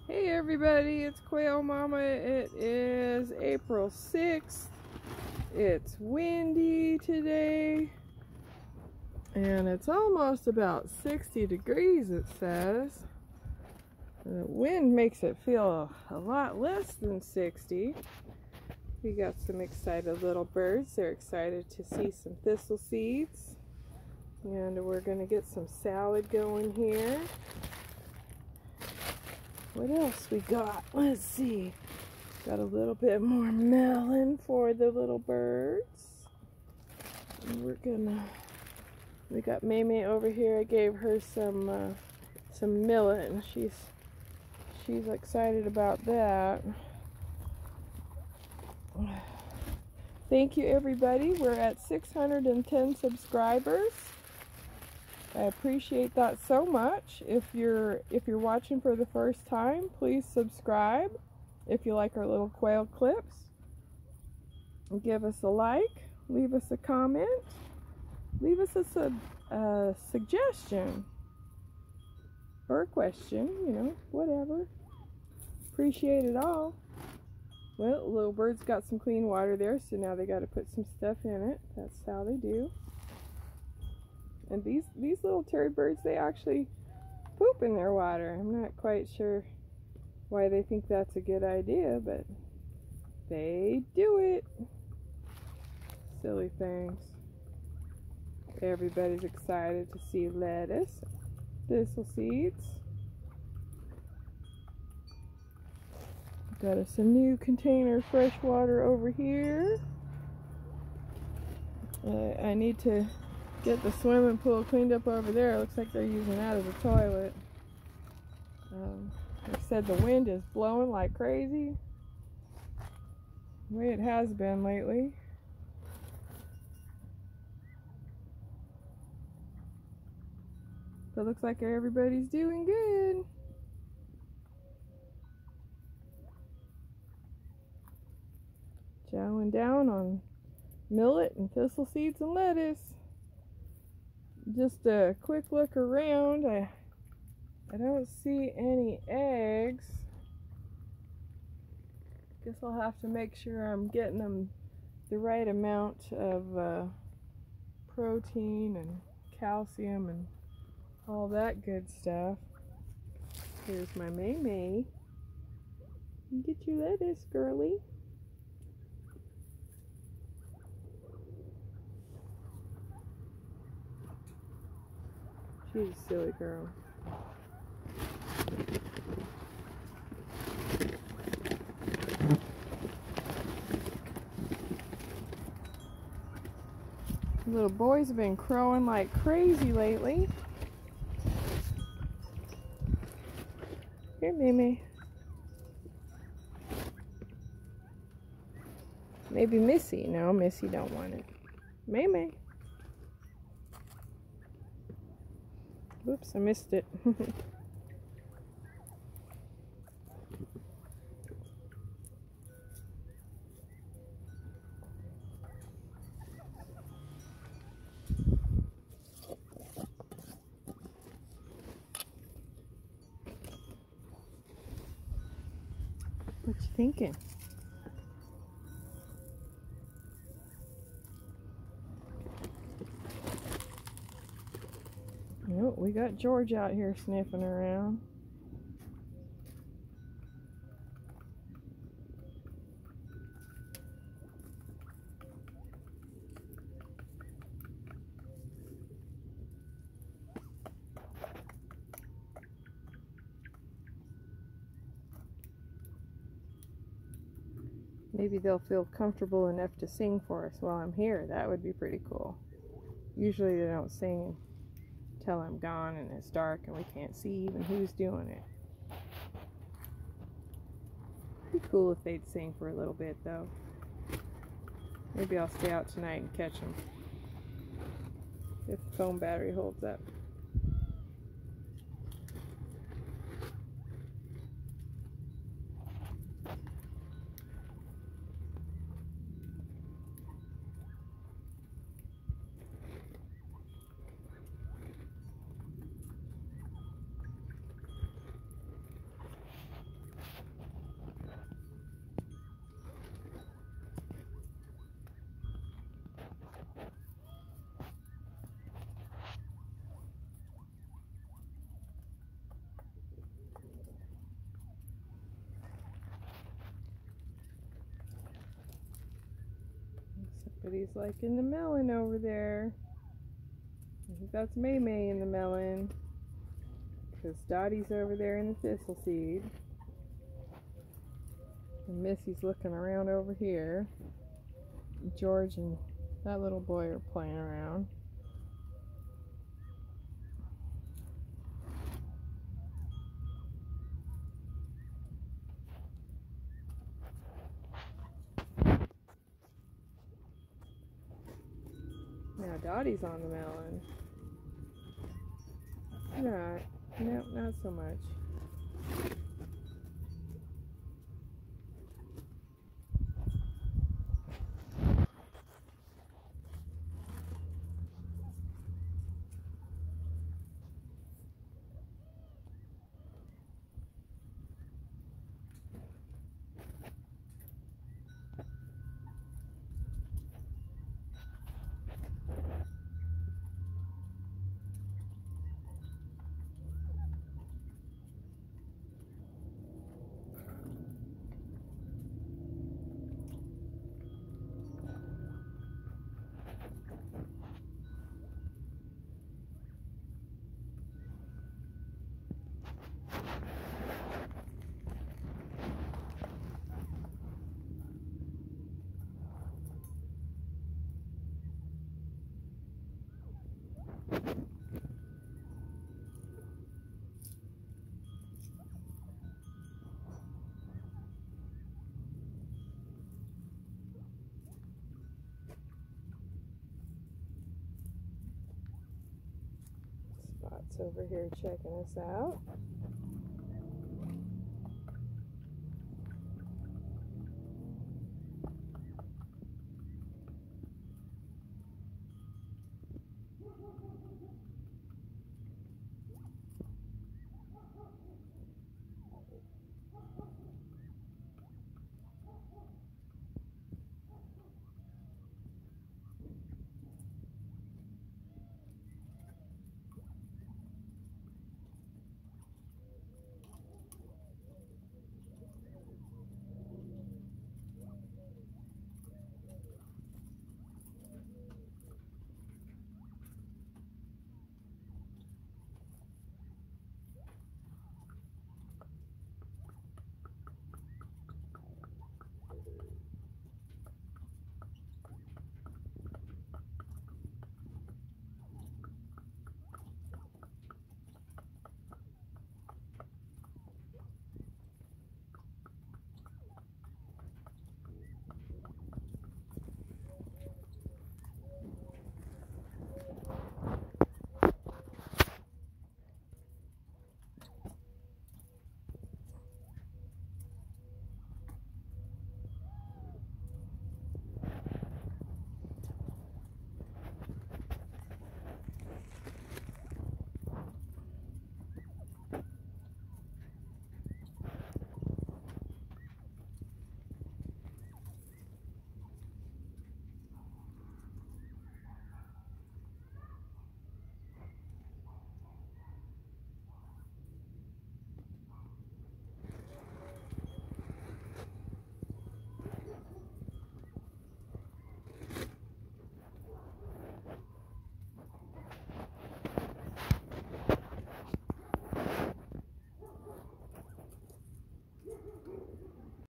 Hey everybody, it's Quail Mama. It is April 6th. It's windy today. And it's almost about 60 degrees, it says. The wind makes it feel a lot less than 60. We got some excited little birds. They're excited to see some thistle seeds. And we're going to get some salad going here. What else we got? Let's see. Got a little bit more melon for the little birds. And we got Maymay over here. I gave her some millet, and she's excited about that. Thank you, everybody. We're at 610 subscribers. I appreciate that so much. If you're watching for the first time, please subscribe. If you like our little quail clips, give us a like, leave us a comment, leave us a suggestion or a question, whatever. Appreciate it all. Well, the little bird's got some clean water there, so now they got to put some stuff in it. That's how they do. And these little turd birds, they actually poop in their water. I'm not quite sure why they think that's a good idea, but they do it. Silly things. Everybody's excited to see lettuce, thistle seeds. Got us a new container of fresh water over here. I need to get the swimming pool cleaned up over there. It looks like they're using that as a toilet. Like I said, the wind is blowing like crazy, the way it has been lately. But it looks like everybody's doing good. Chowing down on millet and thistle seeds and lettuce. Just a quick look around. I don't see any eggs. Guess I'll have to make sure I'm getting them the right amount of protein and calcium and all that good stuff. Here's my Maymay. Get your lettuce, girly. She's a silly girl. The little boys have been crowing like crazy lately. Here, Maymay. Maybe Missy. No, Missy don't want it. Maymay. Whoops, I missed it. What you thinking? Oh, we got George out here sniffing around. Maybe they'll feel comfortable enough to sing for us while I'm here. That would be pretty cool. Usually they don't sing until I'm gone and it's dark and we can't see even who's doing it. It'd be cool if they'd sing for a little bit though. Maybe I'll stay out tonight and catch them if the phone battery holds up. But he's liking the melon over there. I think that's May May in the melon. Because Dottie's over there in the thistle seed. And Missy's looking around over here. George and that little boy are playing around. Now Dottie's on the melon. No, not so much. Spot's over here checking us out.